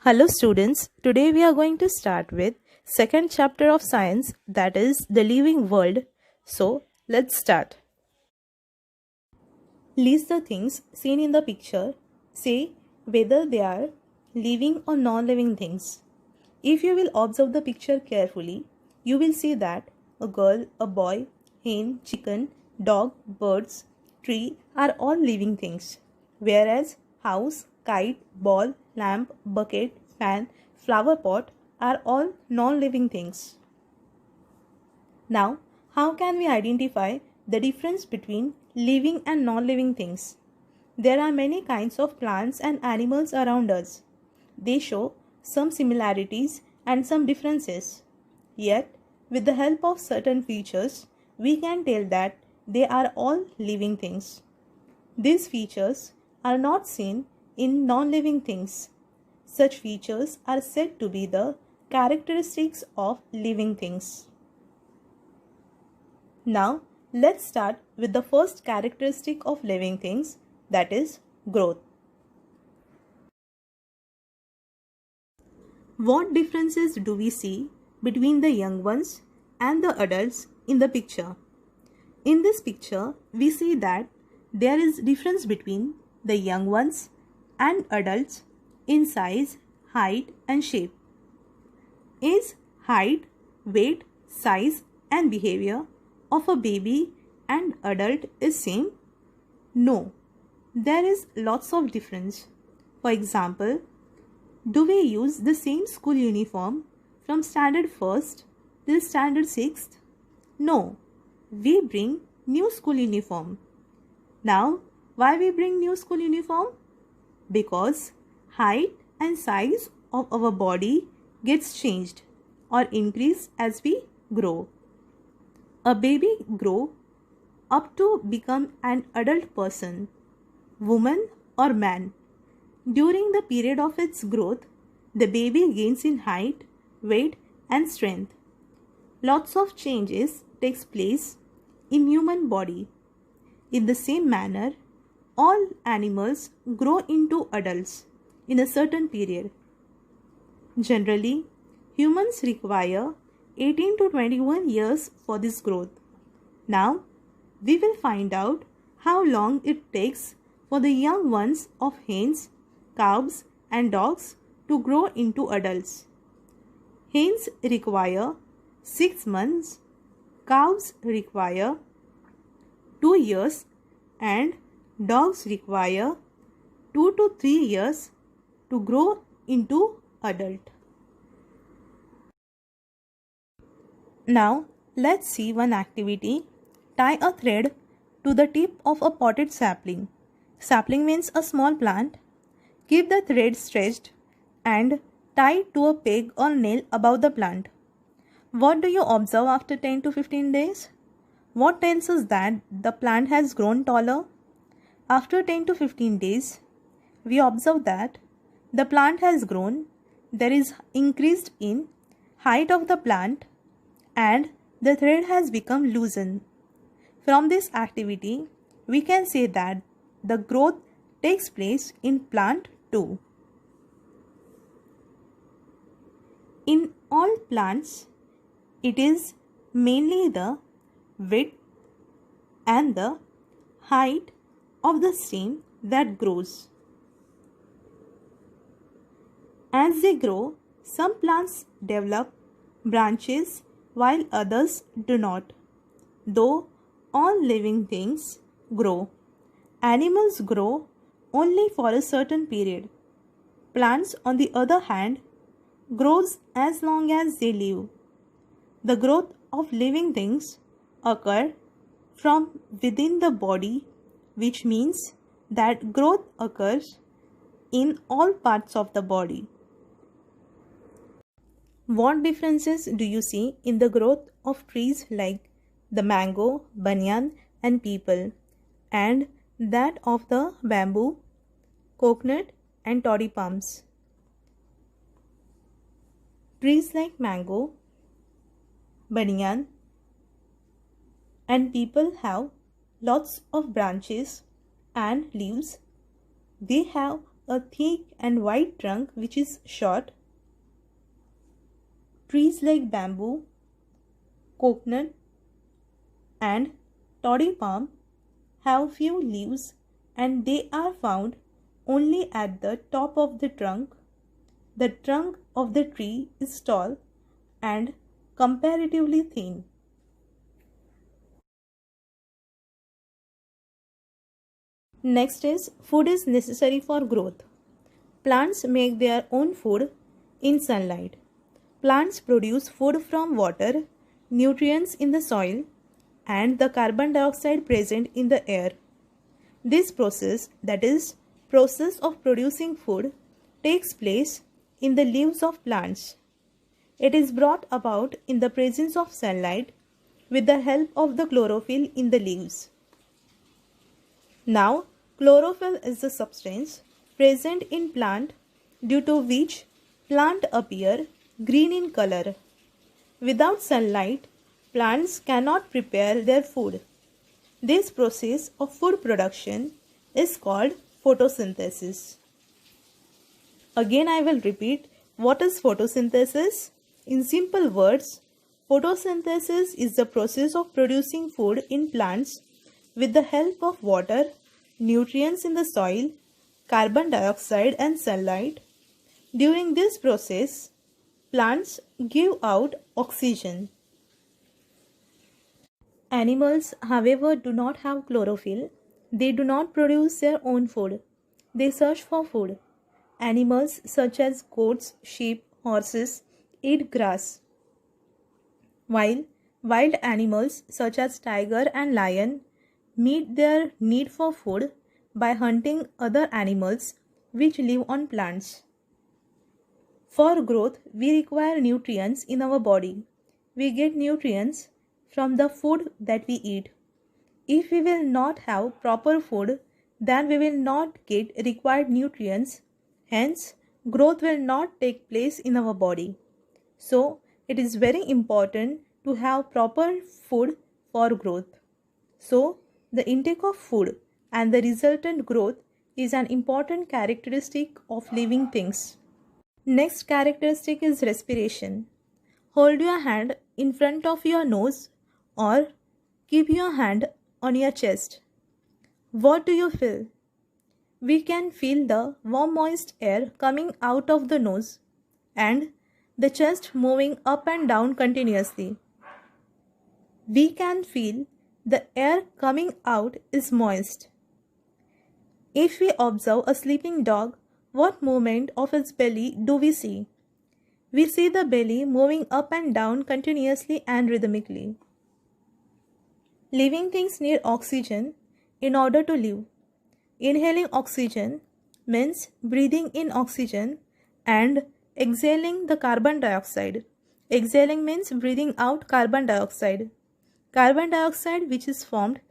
Hello students, today we are going to start with second chapter of science, that is the living world. So let's start. List the things seen in the picture. Say whether they are living or non-living things. If you will observe the picture carefully, you will see that a girl, a boy, hen, chicken, dog, birds, tree are all living things, whereas house, kite, ball, lamp, bucket, fan, flower pot are all non-living things. Now, how can we identify the difference between living and non-living things? There are many kinds of plants and animals around us. They show some similarities and some differences. Yet, with the help of certain features, we can tell that they are all living things. These features are not seen in non-living things. Such features are said to be the characteristics of living things. Now, let's start with the first characteristic of living things, that is growth. What differences do we see between the young ones and the adults in the picture? In this picture, we see that there is difference between the young ones and adults in size, height and shape. Is height, weight, size and behavior of a baby and adult is same? No, there is lots of difference. For example, do we use the same school uniform from standard 1st till standard 6th? No, we bring new school uniform. Now, why we bring new school uniform? Because height and size of our body gets changed or increased as we grow. A baby grows up to become an adult person, woman or man. During the period of its growth, the baby gains in height, weight and strength. Lots of changes takes place in human body. In the same manner, all animals grow into adults in a certain period. Generally, humans require 18 to 21 years for this growth. Now, we will find out how long it takes for the young ones of hens, cows and dogs to grow into adults. Hens require 6 months, cows require 2 years and dogs require 2 to 3 years to grow into adult. Now, let's see one activity. Tie a thread to the tip of a potted sapling. Sapling means a small plant. Keep the thread stretched and tie to a peg or nail above the plant. What do you observe after 10 to 15 days? What tells us that the plant has grown taller? After 10 to 15 days, we observe that the plant has grown. There is increased in height of the plant and the thread has become loosened. From this activity, we can say that the growth takes place in plant too. In all plants, it is mainly the width and the height of the stem that grows. As they grow, some plants develop branches while others do not. Though all living things grow, animals grow only for a certain period. Plants, on the other hand, grows as long as they live. The growth of living things occur from within the body, which means that growth occurs in all parts of the body. What differences do you see in the growth of trees like the mango, banyan and peepal and that of the bamboo, coconut and toddy palms? Trees like mango, banyan and peepal have lots of branches and leaves. They have a thick and wide trunk which is short. Trees like bamboo, coconut, and toddy palm have few leaves and they are found only at the top of the trunk. The trunk of the tree is tall and comparatively thin. Next is food is necessary for growth. Plants make their own food in sunlight. Plants produce food from water, nutrients in the soil, and the carbon dioxide present in the air. This process, that is, process of producing food, takes place in the leaves of plants. It is brought about in the presence of sunlight with the help of the chlorophyll in the leaves. Now, chlorophyll is the substance present in plant due to which plant appear green in color. Without sunlight, plants cannot prepare their food. This process of food production is called photosynthesis. Again, I will repeat, what is photosynthesis? In simple words, photosynthesis is the process of producing food in plants with the help of water, nutrients in the soil, carbon dioxide and sunlight. During this process, plants give out oxygen. Animals, however, do not have chlorophyll. They do not produce their own food. They search for food. Animals such as goats, sheep, horses eat grass, while wild animals such as tiger and lion meet their need for food by hunting other animals which live on plants. For growth, we require nutrients in our body. We get nutrients from the food that we eat. If we will not have proper food, then we will not get required nutrients. Hence, growth will not take place in our body. So, it is very important to have proper food for growth. So, the intake of food and the resultant growth is an important characteristic of living things. Next characteristic is respiration. Hold your hand in front of your nose or keep your hand on your chest. What do you feel? We can feel the warm moist air coming out of the nose and the chest moving up and down continuously. We can feel the air coming out is moist. If we observe a sleeping dog, what movement of its belly do we see? We see the belly moving up and down continuously and rhythmically. Living things need oxygen in order to live. Inhaling oxygen means breathing in oxygen and exhaling the carbon dioxide. Exhaling means breathing out carbon dioxide. Carbon dioxide which is formed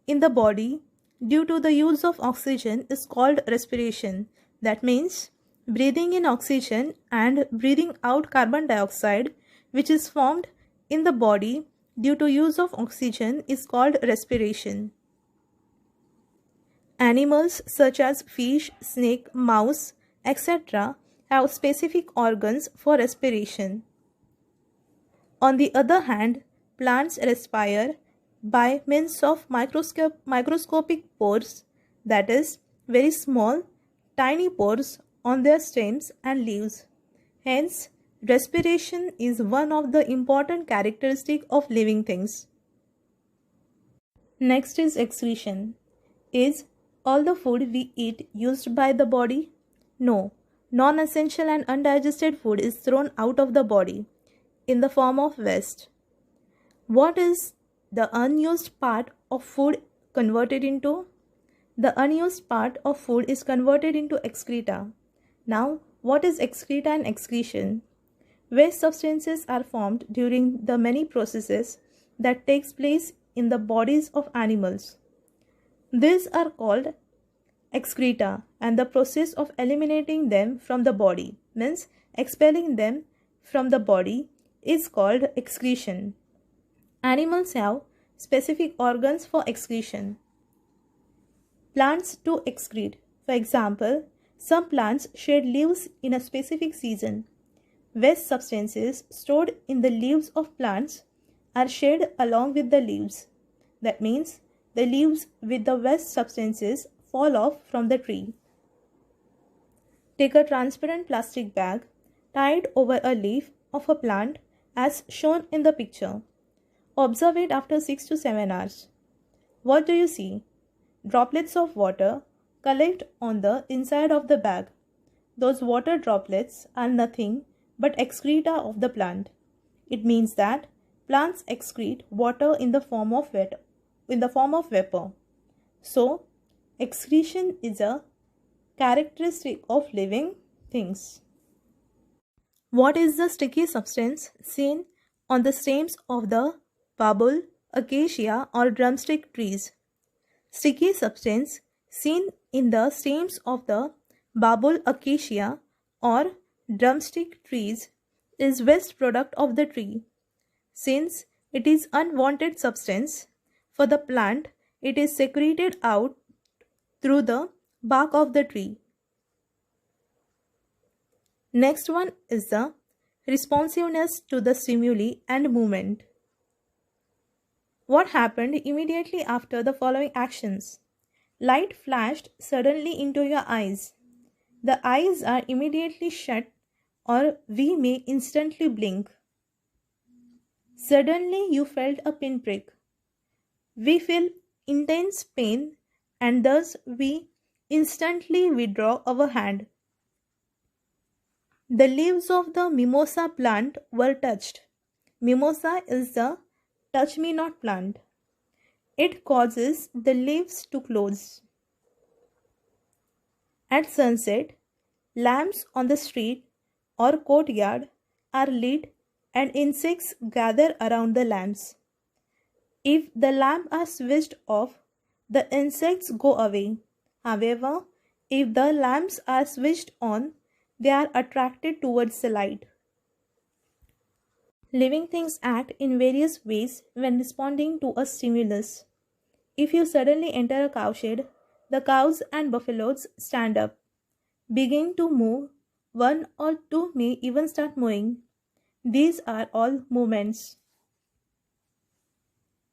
in the body due to the use of oxygen is called respiration. That means breathing in oxygen and breathing out carbon dioxide which is formed in the body due to use of oxygen is called respiration. Animals such as fish, snake, mouse, etc. have specific organs for respiration. On the other hand, plants respire by means of microscopic pores, that is, very small, tiny pores on their stems and leaves. Hence, respiration is one of the important characteristics of living things. Next is excretion. Is all the food we eat used by the body? No. Non-essential and undigested food is thrown out of the body in the form of waste. What is the unused part of food converted into? The unused part of food is converted into excreta. Now, what is excreta and excretion? Waste substances are formed during the many processes that takes place in the bodies of animals. These are called excreta, and the process of eliminating them from the body, means expelling them from the body, is called excretion. Animals have specific organs for excretion. Plants do excrete. For example, Some plants shed leaves in a specific season. Waste substances stored in the leaves of plants are shed along with the leaves. That means the leaves with the waste substances fall off from the tree. Take a transparent plastic bag, tie it over a leaf of a plant as shown in the picture. Observe it after 6 to 7 hours. What do you see? Droplets of water collect on the inside of the bag. Those water droplets are nothing but excreta of the plant. It means that plants excrete water in the form of vapor. So, excretion is a characteristic of living things. What is the sticky substance seen on the stems of the babul, acacia or drumstick trees? Sticky substance seen in the stems of the babul, acacia or drumstick trees is waste product of the tree. Since it is unwanted substance for the plant, it is secreted out through the bark of the tree. Next one is the responsiveness to the stimuli and movement. What happened immediately after the following actions? Light flashed suddenly into your eyes. The eyes are immediately shut, or we may instantly blink. Suddenly you felt a pinprick. We feel intense pain and thus we instantly withdraw our hand. The leaves of the mimosa plant were touched. Mimosa is the touch me not plant. It causes the leaves to close. At sunset, lamps on the street or courtyard are lit and insects gather around the lamps. If the lamp are switched off, the insects go away. However, if the lamps are switched on, they are attracted towards the light. Living things act in various ways when responding to a stimulus. If you suddenly enter a cowshed, the cows and buffaloes stand up, begin to move. One or two may even start moving. These are all movements.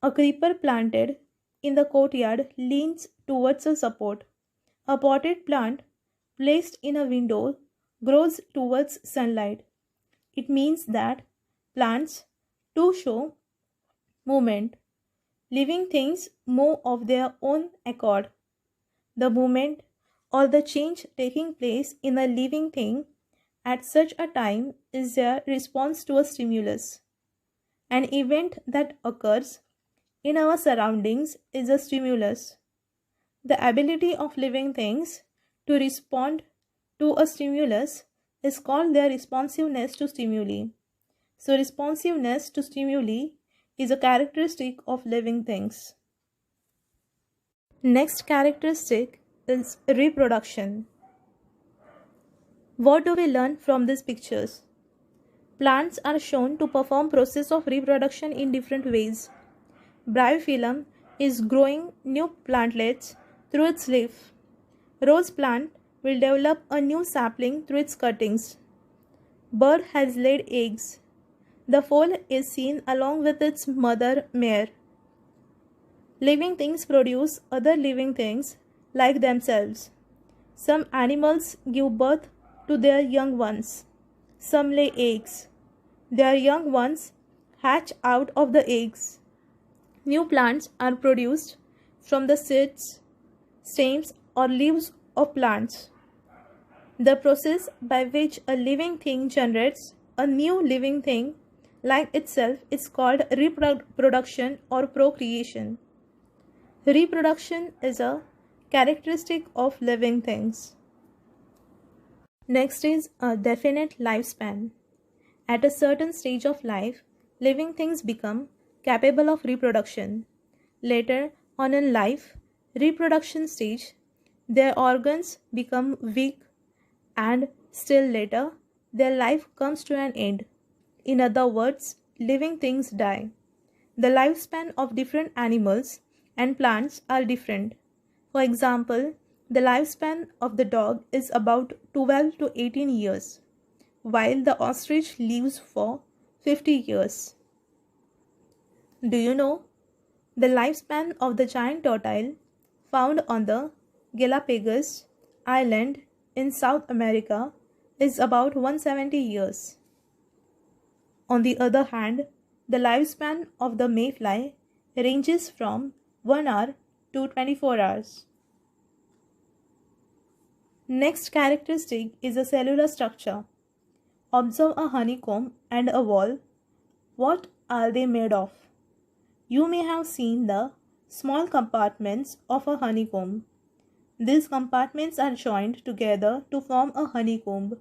A creeper planted in the courtyard leans towards a support. A potted plant placed in a window grows towards sunlight. It means that plants too show movement. Living things move of their own accord. The movement or the change taking place in a living thing at such a time is their response to a stimulus. An event that occurs in our surroundings is a stimulus. The ability of living things to respond to a stimulus is called their responsiveness to stimuli. So, responsiveness to stimuli is a characteristic of living things. Next characteristic is reproduction. What do we learn from these pictures? Plants are shown to perform process of reproduction in different ways. Bryophyllum is growing new plantlets through its leaf. Rose plant will develop a new sapling through its cuttings. Bird has laid eggs. The foal is seen along with its mother mare. Living things produce other living things like themselves. Some animals give birth to their young ones. Some lay eggs. Their young ones hatch out of the eggs. New plants are produced from the seeds, stems, or leaves of plants. The process by which a living thing generates a new living thing like itself is called reproduction or procreation. Reproduction is a characteristic of living things. Next is a definite lifespan. At a certain stage of life, living things become capable of reproduction. Later on in life, reproduction stage, their organs become weak and still later, their life comes to an end. In other words, living things die. The lifespan of different animals and plants are different. For example, The lifespan of the dog is about 12 to 18 years, while the ostrich lives for 50 years. Do you know the lifespan of the giant tortoise found on the Galapagos Island in South America is about 170 years. On the other hand, the lifespan of the mayfly ranges from 1 hour to 24 hours. Next characteristic is a cellular structure. Observe a honeycomb and a wall. What are they made of? You may have seen the small compartments of a honeycomb. These compartments are joined together to form a honeycomb.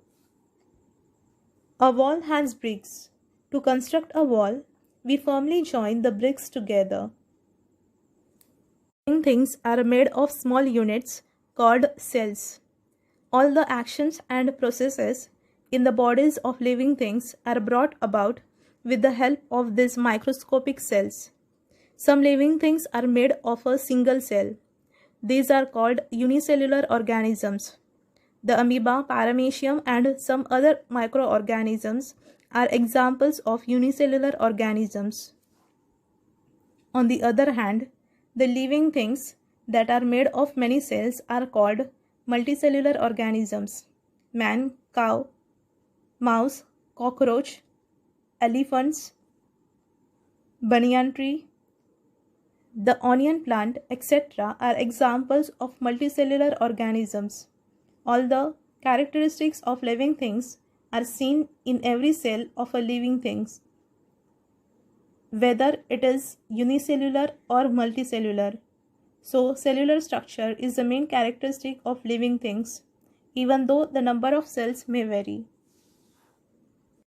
A wall has bricks. To construct a wall, we firmly join the bricks together. Living things are made of small units called cells. All the actions and processes in the bodies of living things are brought about with the help of these microscopic cells. Some living things are made of a single cell. These are called unicellular organisms. The amoeba, paramecium, and some other microorganisms are examples of unicellular organisms. On the other hand, the living things that are made of many cells are called multicellular organisms. Man, cow, mouse, cockroach, elephants, banyan tree, the onion plant, etc. are examples of multicellular organisms. All the characteristics of living things are seen in every cell of a living thing, whether it is unicellular or multicellular. So, cellular structure is the main characteristic of living things, even though the number of cells may vary.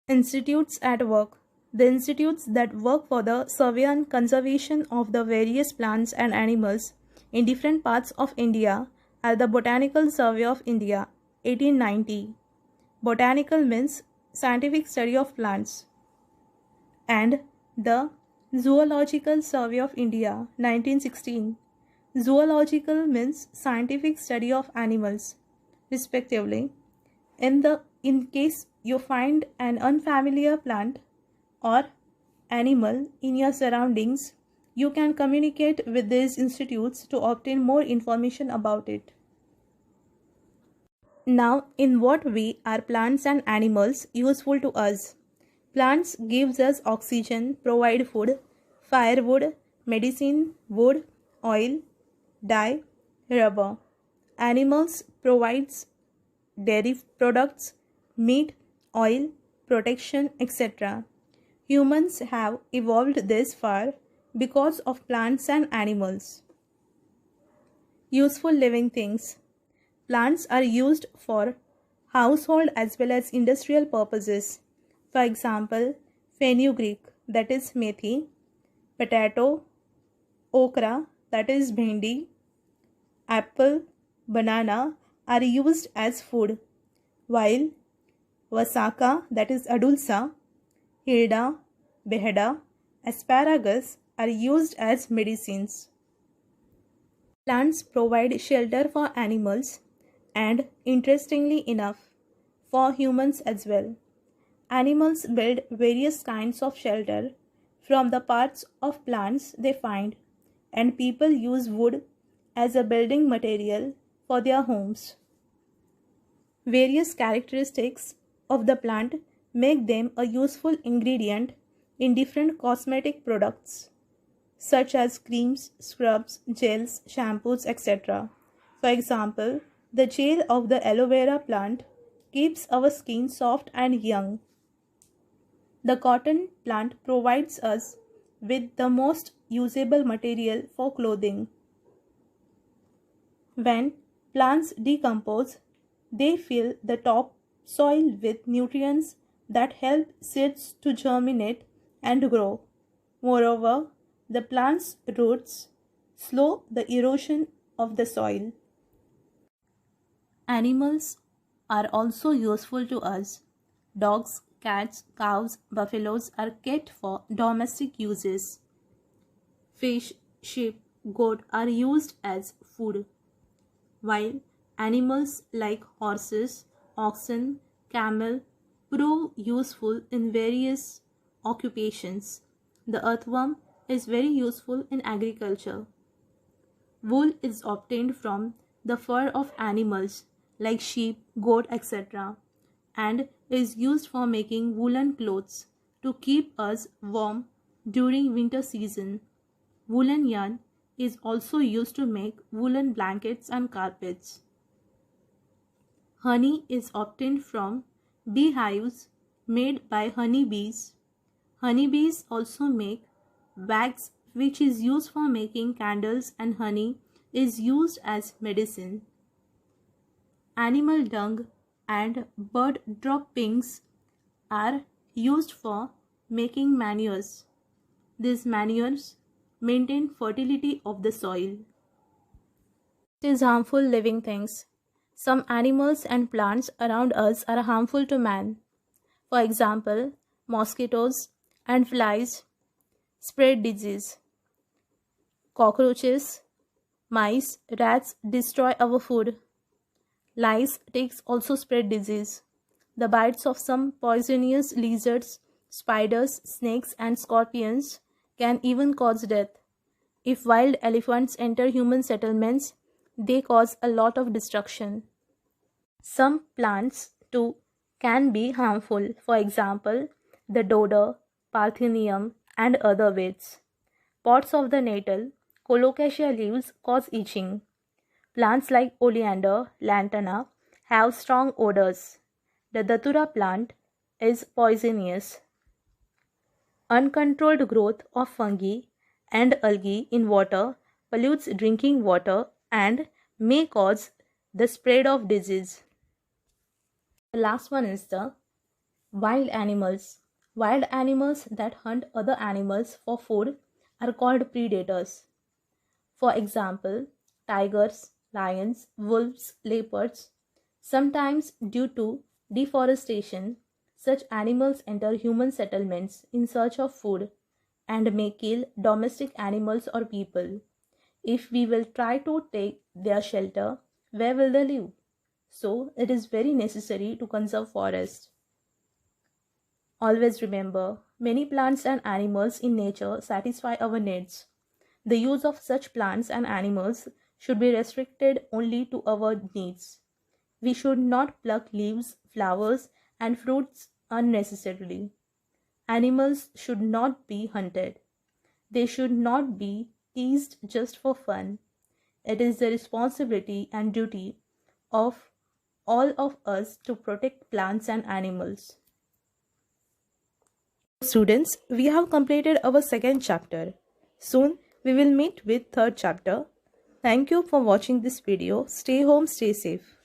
Institutes at work. The institutes that work for the survey and conservation of the various plants and animals in different parts of India are the Botanical Survey of India, 1890. Botanical means scientific study of plants. And the Zoological Survey of India, 1916. Zoological means scientific study of animals, respectively. In case you find an unfamiliar plant or animal in your surroundings, you can communicate with these institutes to obtain more information about it. Now, in what way are plants and animals useful to us? Plants gives us oxygen, provide food, firewood, medicine, wood, oil, dye, rubber. Animals provides dairy products, meat, oil, protection, etc. Humans have evolved this far because of plants and animals. Useful living things. Plants are used for household as well as industrial purposes. For example, fenugreek, that is methi, potato, okra, that is bhendi, apple, banana are used as food, while vasaka, that is adulsa, hilda, beheda, asparagus are used as medicines. Plants provide shelter for animals and, interestingly enough, for humans as well. Animals build various kinds of shelter from the parts of plants they find, and people use wood as a building material for their homes. Various characteristics of the plant make them a useful ingredient in different cosmetic products, such as creams, scrubs, gels, shampoos, etc. For example, the gel of the aloe vera plant keeps our skin soft and young. The cotton plant provides us with the most usable material for clothing. When plants decompose, they fill the top soil with nutrients that help seeds to germinate and grow. Moreover, the plant's roots slow the erosion of the soil. Animals are also useful to us. Dogs, cats, cows, buffaloes are kept for domestic uses. Fish, sheep, goat are used as food. while animals like horses, oxen, camel prove useful in various occupations. The earthworm is very useful in agriculture. Wool is obtained from the fur of animals like sheep, goat, etc., and is used for making woolen clothes to keep us warm during winter season. Woolen yarn is also used to make woolen blankets and carpets. Honey is obtained from beehives made by honeybees. Honeybees also make wax, which is used for making candles, and honey is used as medicine. Animal dung and bird droppings are used for making manures. These manures maintain fertility of the soil. It is harmful living things. Some animals and plants around us are harmful to man. For example, mosquitoes and flies spread disease. Cockroaches, mice, rats destroy our food. Lice, ticks also spread disease. The bites of some poisonous lizards, spiders, snakes, and scorpions can even cause death. If wild elephants enter human settlements, they cause a lot of destruction. Some plants too can be harmful. For example, the dodder, parthenium, and other weeds. Pods of the nettle, colocasia leaves cause itching. Plants like oleander, lantana have strong odors. The datura plant is poisonous. Uncontrolled growth of fungi and algae in water pollutes drinking water and may cause the spread of disease. The last one is the wild animals. Wild animals that hunt other animals for food are called predators. For example, tigers, lions, wolves, leopards. Sometimes, due to deforestation, such animals enter human settlements in search of food and may kill domestic animals or people. If we will try to take their shelter, where will they live? So, it is very necessary to conserve forests. Always remember, many plants and animals in nature satisfy our needs. The use of such plants and animals should be restricted only to our needs. We should not pluck leaves, flowers, and fruits unnecessarily. Animals should not be hunted. They should not be teased just for fun. It is the responsibility and duty of all of us to protect plants and animals. Students, we have completed our second chapter. Soon we will meet with third chapter. Thank you for watching this video. Stay home, stay safe.